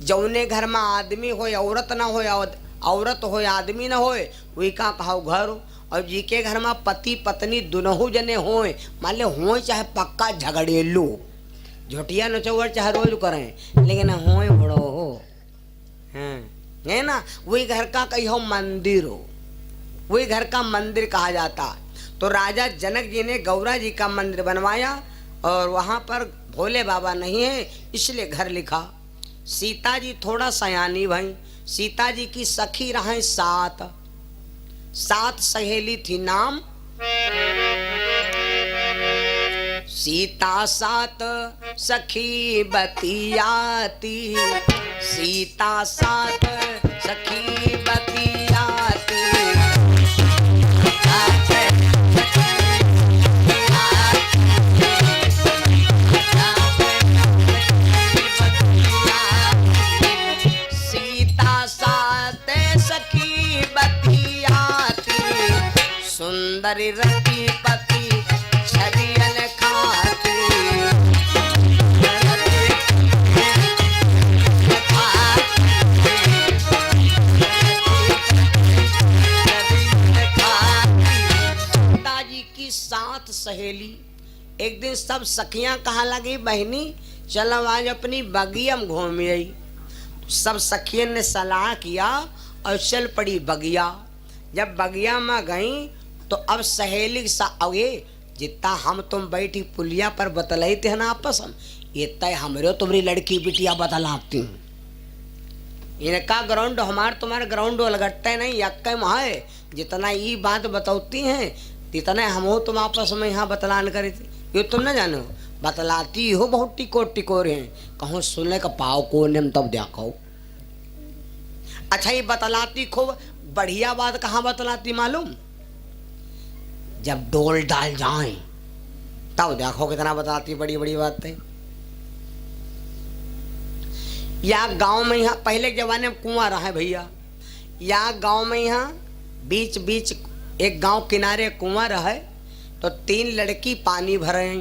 जौने घर में आदमी हो औरत ना हो, औरत हो आदमी ना होए, वही का कहो घर। और जी के घर में पति पत्नी दोनों जने होए, मान ले होए चाहे पक्का झगड़ेलू, झोटिया नचौर चाहे रोज करें, लेकिन होए बड़ो हो, है ना, वही घर का कही हो मंदिर हो, वही घर का मंदिर कहा जाता। तो राजा जनक जी ने गौरा जी का मंदिर बनवाया और वहां पर भोले बाबा नहीं है, इसलिए घर लिखा। सीता जी थोड़ा सयानी भाई, सीता जी की सखी रहे सात, सात सहेली थी, नाम सीता सात सखी बतियाती, सीता सात सखी बतियाती। सीता सात सखी बतियाती, सुंदरी रति पति छरियल खाती। पिताजी की सात सहेली, एक दिन सब सखियां कहा लगी बहनी चलो आज अपनी बगिया में घूम आई। सब सखियन ने सलाह किया और चल पड़ी बगिया। जब बगिया में गई तो अब सहेली अगे जितना हम तुम बैठी पुलिया पर बतलाई थे ना आपस में, ये तय हमरे तुम्हारी लड़की बिटिया बतलाती हूँ। इनका ग्राउंड हमार तुम्हारे ग्राउंड लगटते नहीं, यक्के में है जितना ये बात बतौती हैं जितना हम हो तुम आपस में यहाँ बतलान करे थे, ये तुम न जानो बतलाती हो बहुत टिकोर टिकोर हैं, कहूँ सुनने का पाव को ने तब देखो। अच्छा ये बतलाती खूब बढ़िया बात कहाँ बतलाती मालूम, जब डोल डाल जाए तब देखो कितना बताती बड़ी बड़ी बातें। या गांव में यहाँ पहले के जमाने में कुआं रहा है भैया, या गांव में यहाँ बीच बीच एक गांव किनारे कुआं रहे तो तीन लड़की पानी भरे।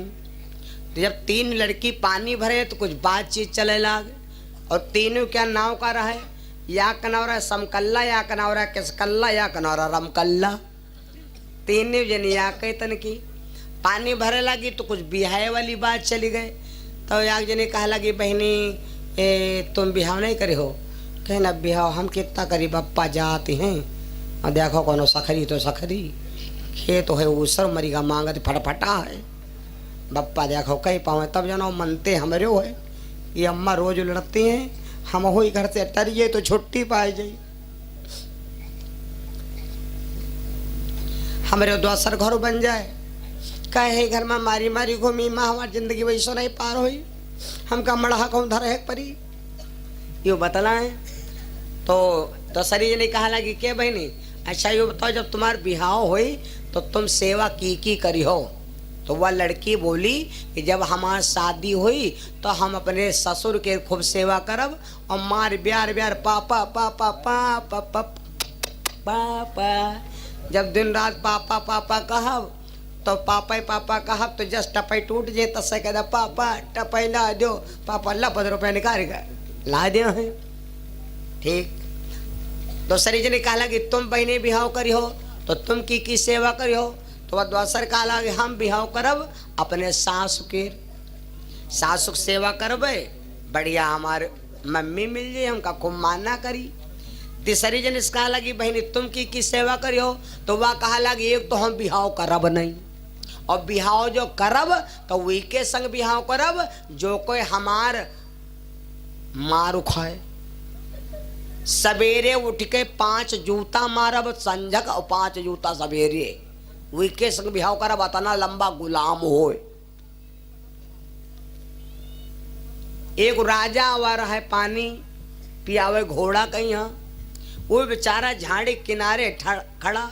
तो जब तीन लड़की पानी भरे तो कुछ बातचीत चले लागे, और तीनों क्या नाव का रहे, या कनौरा समकल्ला, या कनौरा किसकल्ला, या कनौरा रमकल्ला। तीनों जन या कई तन की पानी भरे लगी तो कुछ बिहाय वाली बात चली गई। तो एक जने कहा लगी बहनी तुम बिहाव नहीं करे हो, कहना बिहाव हम कितना करी बप्पा जाते हैं, और देखो कोनो सखरी तो सखरी, खेत तो है ऊसर मरीगा मांगत फटफटा है, बप्पा देखो कहीं पावे तब जानो मनते हमारे हो है। ये अम्मा रोज लड़ती हैं, हम हो घर से टरिए तो छुट्टी पाए जाए, हमारे दूसर घर बन जाए, कहे घर में मारी मारी घूमी माँ हमारी जिंदगी वैसो नहीं पार हुई, हम का मड़ा कौन धर है परी यो बतलाए। तो शरीर ने कहा लगी के बहनी अच्छा यो बताओ जब तुम्हार बिहाव हुई तो तुम सेवा की करी हो। तो वह लड़की बोली कि जब हमारी शादी हुई तो हम अपने ससुर के खूब सेवा करब, और मार ब्यार ब्यार पापा पापा पापा पापा पापा, जब दिन रात पापा पापा कहब तो पापा कहब तो जस्ट टपई टूट जे तसे कह पापा टपई ला दो, पापा ला 5 रुपये निकाल कर ला दे है। ठीक, तो शरीर ने कहा कि तुम बहने बिहाव करी हो तो तुम की सेवा करी हो। तो वह दूसर कहा कि हम बिहाव करब अपने सासु के, सासु सेवा करबे बढ़िया हमारे मम्मी मिल जाए हमका खूब माना करी। तीसरी जन इस कहा लगी बहनी तुम की सेवा करी हो। तो वह कहा लगी एक तो हम बिहाव करब नहीं, और बिहाव जो करब तो वही के संग बिहाव करब जो कोई हमार मार उखाए। सवेरे उठ के 5 जूता मारब संझक और 5 जूता सवेरे, वही के संग बिहाव करब अतना लंबा गुलाम हो। एक राजा आवा रहा है पानी पियावे घोड़ा कहीं यहाँ, वो बेचारा झाड़ी किनारे खड़ा।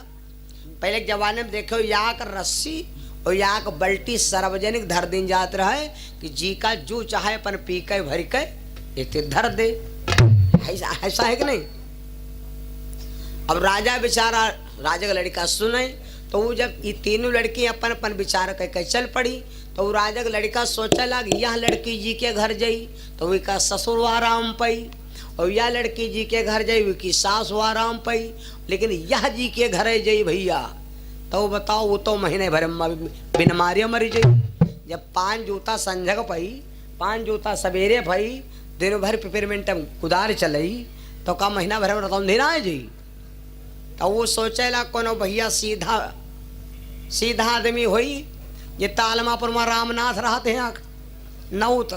पहले के जमाने में देखो यहाँ का रस्सी और यहाँ का बल्टी सार्वजनिक धर दिन जात रहे कि जी का जो चाहे अपन पी के भर के एक धर दे, ऐसा है कि नहीं। अब राजा बेचारा राजा का लड़का सुने तो वो जब ये तीनों लड़की अपन अपन विचार करके चल पड़ी तो वो राजा का लड़का सोचा लग यह लड़की जी के घर जाई तो वही का ससुर आराम पाई। और यह लड़की जी के घर जाई कि सास वो आराम पाई, लेकिन यह जी के घर जाई भैया तो बताओ वो तो महीने भर बिन मारिया मरी जाई। जब 5 जूता संझक पाई 5 जूता सवेरे भाई दिन भर पिपरमेंट कुदार चलई तो का महीना भर में रतन देना है जी। तो वो सोचेला कोनो भैया सीधा सीधा आदमी होई ये तालमापुर में रामनाथ रहते हैं नौत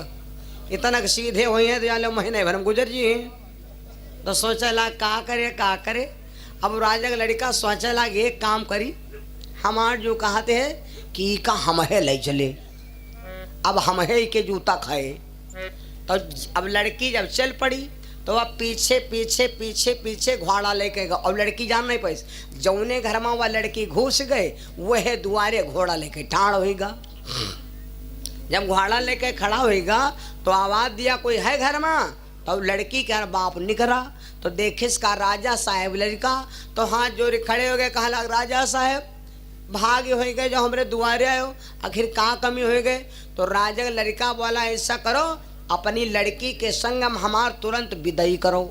इतना सीधे हुए हैं तो जान लो महीने भर में गुजर जी हैं। तो सोचेला का करे। अब राजा का लड़का सोचेला एक काम करी हमार जो कहते हैं कि का हम है ले चले, अब हम है के जूता खाए। तो अब लड़की जब चल पड़ी तो अब पीछे पीछे पीछे पीछे घोड़ा लेके गया। अब लड़की जान नहीं पाई जौने घर में वह लड़की घुस गए वह दुआरे घोड़ा लेके ठाड़ होगा। जब घोड़ा लेके खड़ा होगा तो आवाज दिया कोई है घर में। तो लड़की का बाप निकला तो देखे इसका राजा साहब लड़का तो हाथ जोड़े खड़े हो गए। कहा लग राजा साहब भाग्य हो गए जो हमारे दुआरे आयो, आखिर कहाँ कमी हो गए। तो राजा लड़का बोला ऐसा करो अपनी लड़की के संग हमार तुरंत विदाई करो।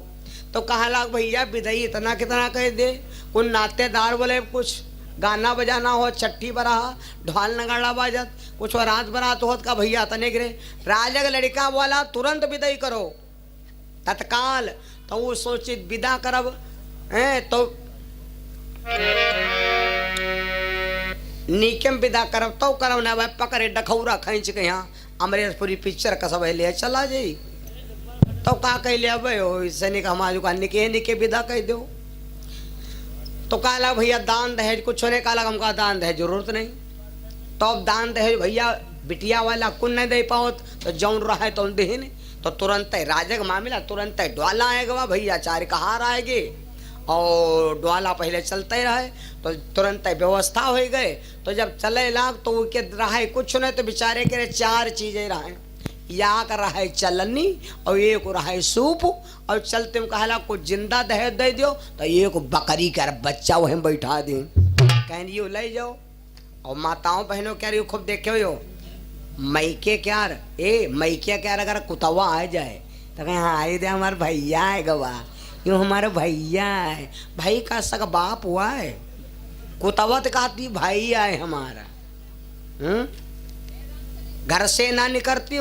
तो कहा लग भैया विदाई इतना कितना कह दे, कुछ नातेदार बोले कुछ गाना बजाना हो छठी बरहा ढोल नगाड़ा बाजत कुछ रात बरात होत का भैया तने गिरे। राजा का लड़का बोला तुरंत विदाई करो तत्काल। तो वो सोचित विदा करब तो नीकेम विदा करब तो करब ना भाई पकड़े डखौरा खींच के यहाँ अमरेशपुरी पिक्चर का सब ले चला जाई। तो का कह लिया भाई सैनिक हमारे दुकान निके विदा कह दो। तो कहा भैया दान दहेज कुछ होने का हमका दान दहेज जरूरत नहीं। तो अब दान दहेज भैया बिटिया वाला कुन नहीं दे पाओ तो जौन रहा है तो दे नहीं। तो तुरंत राजा का मामला तुरंत डोला आएगा भैया चार कहार आएगी और डोला पहले चलते रहे तो तुरंत व्यवस्था हो गए। तो जब चले लाग तो उनके रहा कुछ नहीं तो बेचारे के 4 चीजें रहे। या कर रहा है चलनी और एक रहा है सूप और चलते में कहला कुछ जिंदा दहेज दे दो तो एक बकरी का बच्चा वहीं बैठा दे कह ले जाओ। और माताओं बहनों क्या रही खूब देखे हो मैके क्या मैके क्या अगर कुतवा आ जाए तो कहीं हाँ आई दे हमारे भैया है गवा यूँ हमारे भैया है भाई का सका बाप हुआ है कुतवत कहती भाई आए हमारा। घर से ना निकलती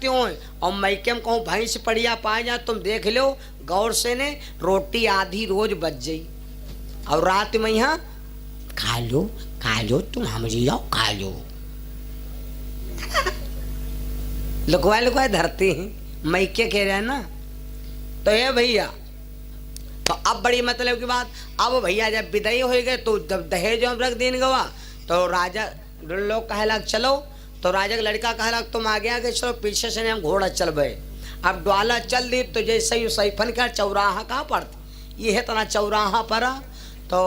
हो और मैके में कहूँ भैंस पड़िया पाए जा तुम देख लो गौर से ने रोटी आधी रोज बच जाई और रात में यहाँ खा लो तुम हम जाओ खा लो लुकवा धरती हैं मैके कह रहे हैं ना। तो ये भैया तो अब बड़ी मतलब की बात अब भैया जब विदाई हो गए तो जब दहेज रख दिन गवा तो राजा लोग कहे लग चलो। तो राजा का लड़का कहे लग तुम आगे आगे चलो पीछे से हम घोड़ा चल गए। अब डोला चल दी तो जैसे ही सैफन का चौराहा कहाँ पड़ता ये है तना चौराहा पर। तो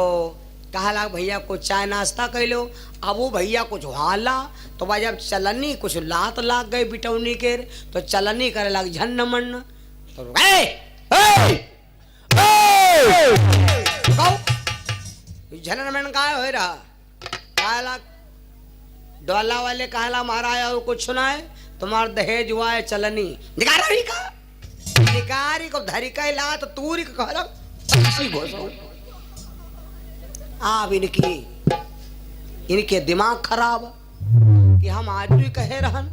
कहा लग भैया कुछ चाय नाश्ता कर लो। अब वो भैया कुछ हाला तो भाई जब चलनी कुछ लात लाग गई बिटौनी के तो चलनी करे लग झन्न मन। तो झन्न मन का हो रहा कहला डोला वाले कहला मारा आया कुछ सुना है तुम्हारा दहेज हुआ है चलनी निकारी को धरी का लात तूरी का कहला आप इनके दिमाग खराब कि हम आज भी कहे रहन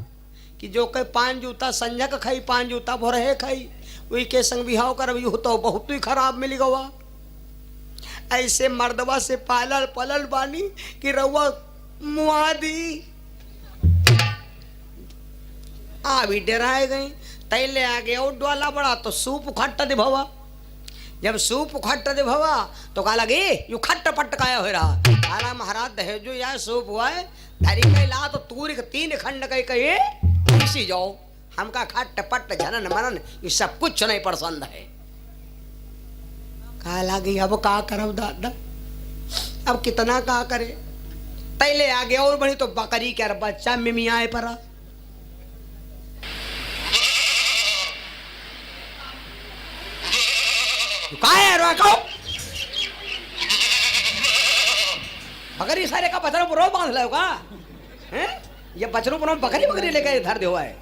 कि जो कहे 5 जूता संजक खाई 5 जूता भोरे खाई वही के संग बिहाव कर तो बहुत ही खराब मिली गवा। ऐसे मर्दवा से पालल पलल बानी कि रउआ मुआदी आ भी डराए गई तैले आगे और डोला बड़ा तो सूप खट्टा दे भवा। जब सूप खट्टा दे भवा तो कहा लगे यू खट्ट पटकाया हो रहा काला महाराज दहेजो या सूप हुआ है धरी कई ला तो तूरी 3 खंड कई कहे इसी जाओ हमका खट्ट पट्ट झनन मनन ये सब कुछ नहीं पसंद है। कहा लगी अब का करब दादा अब कितना का करे तैले आगे और बड़ी तो बकरी क्या बच्चा मिमियाए परा। बकरी सारे का बचरों पर बांध लो का हैं ये बचरों पर बकरी बकरी लेकर धर दो है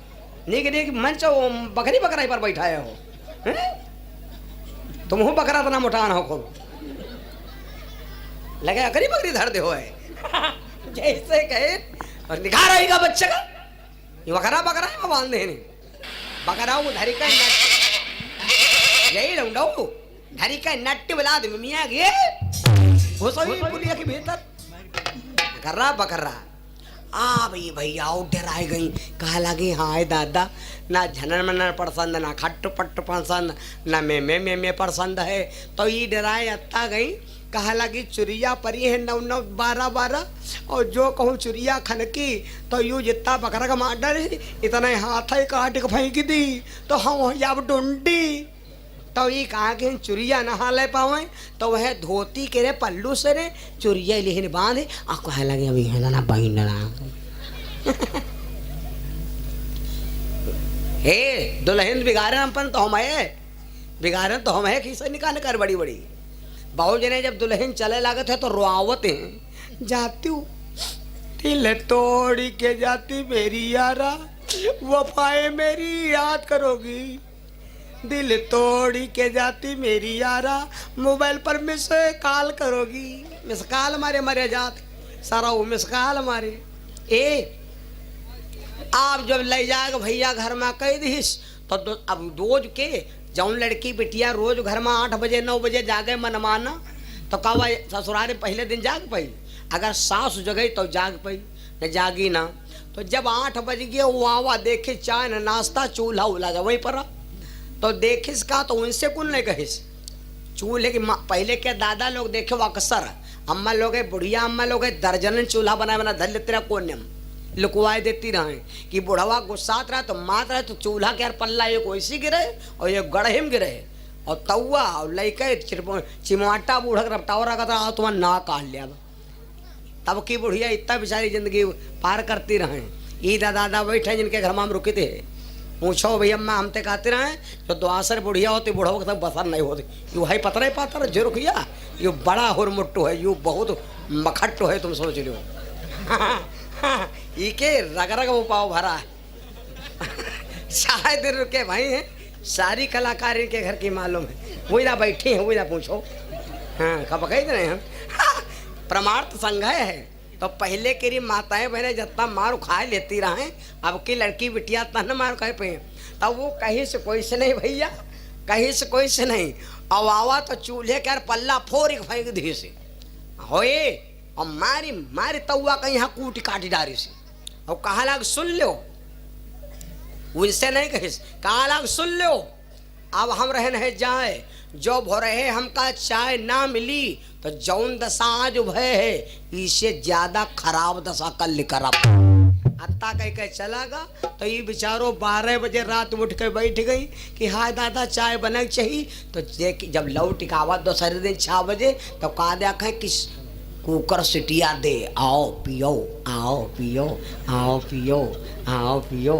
नीक नीक मंच बकरी बकराई पर बैठाए हो तुम हो बकरा तना मुठान हो खूब लगे अकरी बकरी धर दे हो है जैसे कहे और निखा रहेगा बच्चे का ये बकरा बकरा है बांध दे बकरा वो धरी का यही रहूं धरी का नट्टी बुला दे मियाँ गे वो सभी पुलिया के भीतर बकरा बकरा आ भाई भैया डराई गई कहा लगी हाँ दादा ना झनन मनन पसंद ना खट्ट पट्ट पसंद ना मैं पसंद है तो ये डराए अत्ता गई कहा लगी चुरिया परी है 9 12 12 और जो कहूँ चुरिया खनकी तो यूँ जितना बकरा का मार डर इतना हाथ ही काट के फेंक दी तो हम अब ढूंढी तो ये कहा कि चुरिया नहा ले पावे तो वह धोती के रे पल्लू से रे चुरिया लिहन बांधे और कहा लगे अभी है ना बहिना हे दुल्हन बिगाड़न अपन तो हम है बिगाड़न तो हम है खीसे निकाल कर बड़ी बड़ी बाबू जी ने जब दुल्हन चले लागत है तो रुआवत है जाती हूँ दिल तोड़ी के जाती मेरी यारा वफाए मेरी याद करोगी दिल तोड़ी के जाती मेरी यारा मोबाइल पर मिस कॉल करोगी मिस कॉल मारे मरे जात सारा वो मिस कॉल मारे ए आप जब ले जाएगा भैया घर में कह दीस तो अब रोज के जौन लड़की बिटिया रोज घर में 8 बजे 9 बजे जागे मन माना तो कहा ससुराल पहले दिन जाग पाई अगर सास जगई तो जाग पाई न जागी ना तो जब 8 बज गए वाह देखे चाय न नाश्ता चूल्हा उला वहीं पर तो देखिस का तो उनसे कौन नहीं कहिस चूल्हे की पहले के दादा लोग देखे वो अक्सर अम्मा लोग है बुढ़िया अम्मा लोग है दर्जन चूल्हा बनाए बना धर लेते रहा कोन्यम लुकवाए देती रहे कि बुढ़वा गुस्सात रहा तो मात रहे तो चूल्हा के यार पल्ला एक वैसी गिरे और एक गढ़े में गिरे और तौआ और लैके चिमाटा बूढ़ा रपटावर रखा था तुम्हारा ना काट लिया तब की बुढ़िया इतना बेचारी जिंदगी पार करती रहे ईदा दादा बैठे जिनके घर में हम रुके थे पूछो भैया अम्मा हम ते कहते रहे जो दुआसर बुढ़िया होती बुढ़ा तक बसर नहीं होती यू है पता नहीं पाता जो रुकिया यू बड़ा हुरमुट्टू है यू बहुत मखट्टू है तुम सोच लो के रग रग वो पाव भरा है शायद रुके भाई हैं सारी कलाकारी के घर की मालूम है वही ना बैठी हैं वही ना पूछो हाँ कब कही रहे हम प्रमाण संघय है तो पहले के माताएं बहनें जितना मार खाए लेती रहे अब की लड़की बिटिया तन मार खाए पे तब वो कहीं से कोई से नहीं भैया कहीं से कोई से नहीं अब आवा तो चूल्हे के पल्ला फोर फेंक दी से होए और मारी मारी तौआ कहीं यहाँ कूटी काटी डारी से और कहा लाग सुन लो उनसे नहीं कहिस कहा लाग सुन लो अब हम रहे नहीं जाए जो भो रहे हमका चाय ना मिली तो जौन दशा आज भय है इससे ज्यादा खराब दशा कल लेकर अत्ता कह के चला गा तो ये बेचारो 12 बजे रात उठ के बैठ गई कि हाय दादा चाय बना चाहिए तो देख जब लौट टिकावा दूसरे दिन 6 बजे तो कहा दिया कहें किस कुकर सिटिया दे आओ पियो आओ पियो आओ पियो आओ पियो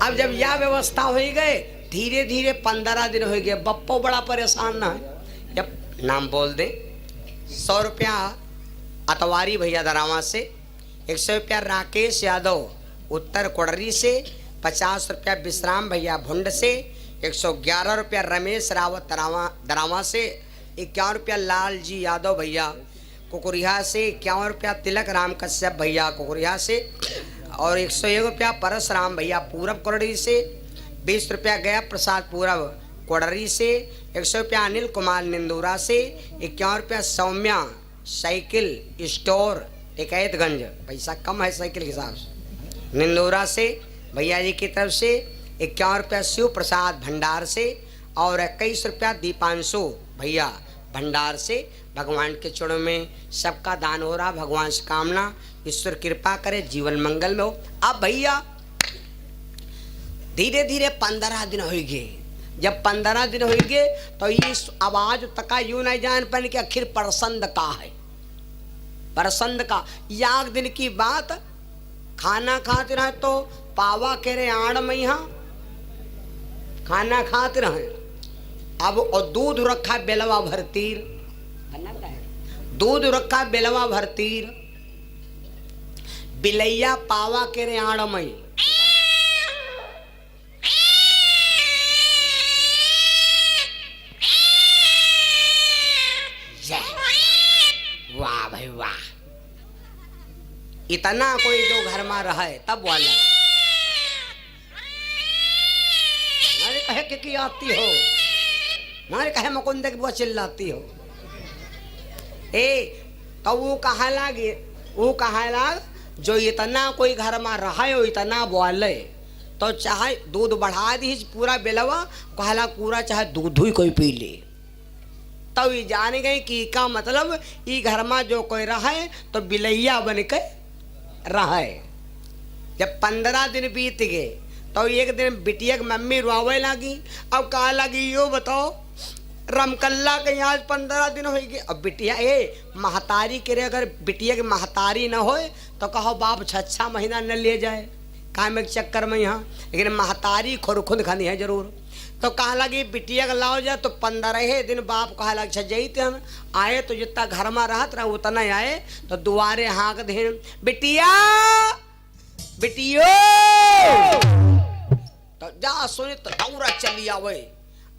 अब जब यह व्यवस्था हो गए धीरे धीरे 15 दिन हो गए बप्पो बड़ा परेशान ना है जब नाम बोल दे 100 रुपया अतवारी भैया दरावा से 100 रुपया राकेश यादव उत्तर कोडरी से 50 रुपया विश्राम भैया भुंड से 111 रुपया रमेश रावत दरावा से 51 रुपया लाल जी यादव भैया कुकुरिया से 51 रुपया तिलक राम कश्यप भैया कुकुरिया से और 101 रुपया परसराम भैया पूरब कोडरी से 20 रुपया गया प्रसाद पूरब कोडरी से 100 रुपया अनिल कुमार निंदूरा से 51 रुपया सौम्या साइकिल स्टोर टिकैतगंज पैसा कम है साइकिल के हिसाब से निंदूरा से भैया जी की तरफ से 51 रुपया शिव प्रसाद भंडार से और 21 रुपया दीपांशु भैया भंडार से भगवान के चरणों में सबका दान हो रहा भगवान से कामना ईश्वर कृपा करे जीवन मंगल में हो। अब भैया धीरे धीरे 15 दिन हो गए जब 15 दिन हो गए तो इस आवाज तका यूं नहीं जान पाने कि आखिर परसंद का है परसंद का याग दिन की बात खाना खाते रहे तो पावा के रे आड़ में यहाँ खाना खाते रहे अब और दूध रखा बेलवा भरतीर दूध रखा बेलवा भरतीर बिलैया पावा के रे आड़ में इतना कोई जो घर में रहे तब वाला मारे कहे कि आती हो, मारे कहे मुकुंद की बुआ चिल्लाती हो। ए तो वो कहा लाग जो इतना कोई घर में रहे हो इतना बोले तो चाहे दूध बढ़ा दी पूरा बेलवा कहला पूरा चाहे दूध ही कोई पी ले। तब ये जान गए कि का मतलब ये घर में जो कोई रहे तो बिलैया बन के रहे। जब 15 दिन बीत गए तो एक दिन बिटिया की मम्मी रोवे लगी। अब कहा लगी यो बताओ रमकल्ला के आज 15 दिन हो गए। अब बिटिया महतारी के अगर बिटिया की महतारी न हो तो कहो बाप 6 महीना न ले जाए काम एक चक्कर में यहाँ, लेकिन महतारी खुद खानी है जरूर। तो कहा लगी बिटिया का लाओ जाए तो 15 दिन बाप कहा लग जैते हम आए तो जितना घर में रहत रहा उतना आए तो दुआरे हाँक दे बिटिया बिटियो तो जा सुने तो दौरा चली आवे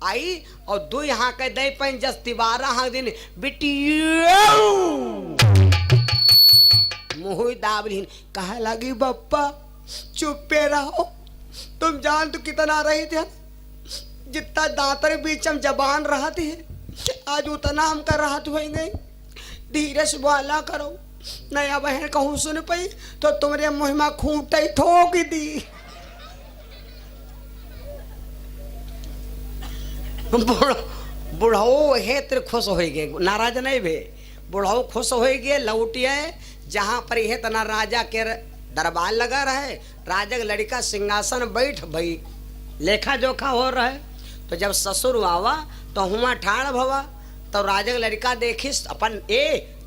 आई और 2 हाँक दे पन जस 12 हाँक दिन बिटियो मुँह दाबलीन कहा लगी बप्पा चुप्पे रहो, तुम जान तो कितना रही थे जितना दांतर बीच हम जबान रहती है आज उतना हम कर रहा होंगे। धीरे से बोला करो नया बहन कहूँ सुन पाई तो तुम्हारे मुँह में खूंट ही ठोक दी। बुढ़ाओ है तेरे खुश हो गए नाराज नहीं भे बुढ़ाओ खुश हो गए लौटिए जहाँ पर यह तना राजा के दरबार लगा रहे राजा का लड़का सिंहासन बैठ भाई लेखा जोखा हो रहा है। तो जब ससुर आवा तो हुआ ठाड़ भवा तो राजा का लड़का देखिस अपन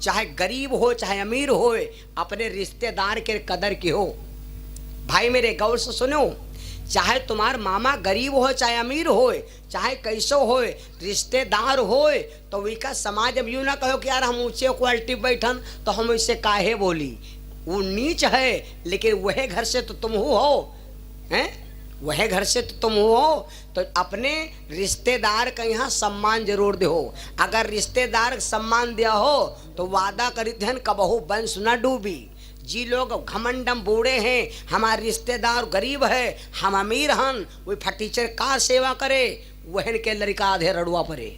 चाहे गरीब हो चाहे अमीर हो अपने रिश्तेदार के कदर की हो। भाई मेरे गौर से सुनो चाहे तुम्हार मामा गरीब हो चाहे अमीर हो चाहे कैसो हो रिश्तेदार हो तो वी का समाज अब यूँ ना कहो कि यार हम ऊंचे क्वालिटी बैठन तो हम इससे काहे बोली वो नीच है लेकिन वह घर से तो तुम हो हैं वह घर से तो तुम हो तो अपने रिश्तेदार का यहाँ सम्मान जरूर दे हो। अगर रिश्तेदार सम्मान दिया हो तो वादा करी थे कबहू वंश न डूबी। जी लोग घमंडम बूढ़े हैं हमारे रिश्तेदार गरीब है हम अमीर हन वो फटीचर का सेवा करे वहन के लड़का आधे रड़ुआ परे।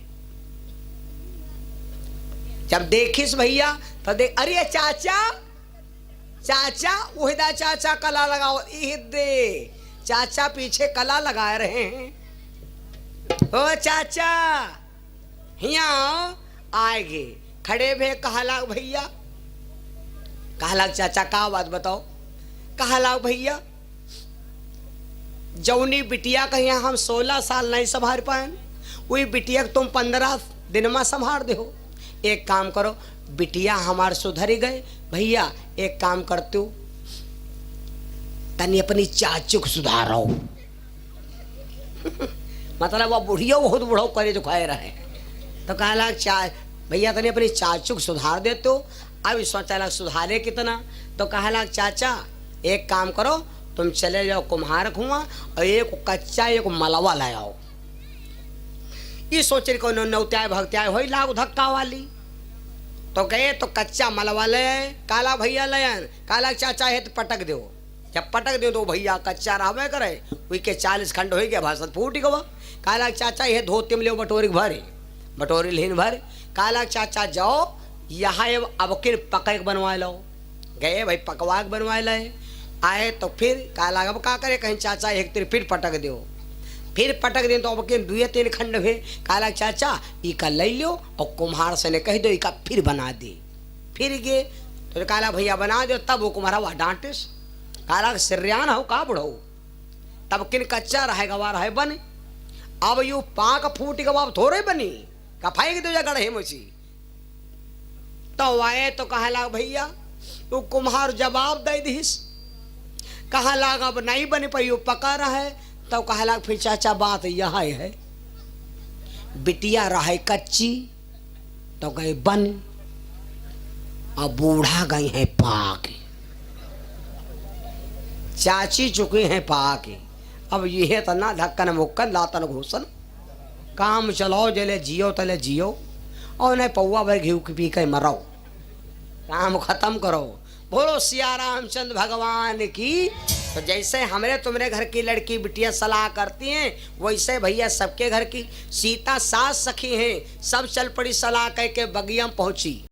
जब देखिस भैया तो देख अरे चाचा चाचा उहिदा चाचा कला लगाओ दे चाचा पीछे कला लगा रहे हैं। ओ चाचा हिया आएगे खड़े भे कहा लाग भैया कहा लाग चाचा का बात बताओ कहा लाग भैया जौनी बिटिया का यहाँ हम 16 साल नहीं संभाल पाए वही बिटिया तुम 15 दिन में संभाल दे हो। एक काम करो बिटिया हमारे सुधरी गए भैया एक काम करते हो तनी अपनी चाचू को सुधारो मतलब वह बुढ़िया बहुत बुढ़ो करे जो खाए रहे तो कहा लग भैया तनी अपनी चाचू को सुधार देते हो। अब सोचा लग सुधारे कितना तो कहा लग चाचा एक काम करो तुम चले जाओ कुम्हार खुआ और एक कच्चा एक मलवा लाओ। ये सोचे को नौत्याय भक्त्याय हो लागू धक्का वाली तो गए तो कच्चा मलवा ले काला भैया लयन काला चाचा है तो पटक दो जब पटक दो तो भैया कच्चा रहबे करे वही के 40 खंड हो गया भाषण फूट गवा। काला चाचा ये धोती में ले बटोरी भरे बटोरी लेन भर काला चाचा जाओ यहाँ अब किन पकड़ बनवा लो गए भाई पकवा बनवा ले आए तो फिर काला अब का करे कहीं चाचा एक तेरे फिर पटक दो फिर पटक दे तो अब के 2-3 खंड हुए काला चाचा इका ले लो और कुम्हार से ने कह दो इका फिर बना दे। फिर गए तो काला भैया बना दो तब वो कुम्हारा वह डांटिस काला सिरियान हो का बुढ़ो तब किन कच्चा रहेगा वह रहे बने। अब यू पाक फूट गवा थोड़े बनी का फेंक दो जा गढ़े मुझी तो आए तो कहा लाग भैया तू कुम्हार जवाब दे दीस कहा लाग अब नहीं बने पर यू पका रहा है तो कहा लाग फिर चाचा बात यह है बिटिया रहे कच्ची तो गए बन अब बूढ़ा गई है पाक चाची चुके हैं पाक अब यह तना धक्कन मुक्कन लातन घूसन काम चलाओ जले जियो तले जियो और नहीं पौवा भर घी पी के मरो काम खत्म करो बोलो सिया रामचंद्र भगवान की। तो जैसे हमरे तुमरे घर की लड़की बिटिया सलाह करती हैं, वैसे भैया सबके घर की सीता सास सखी हैं, सब चल पड़ी सलाह कह के बगिया पहुंची।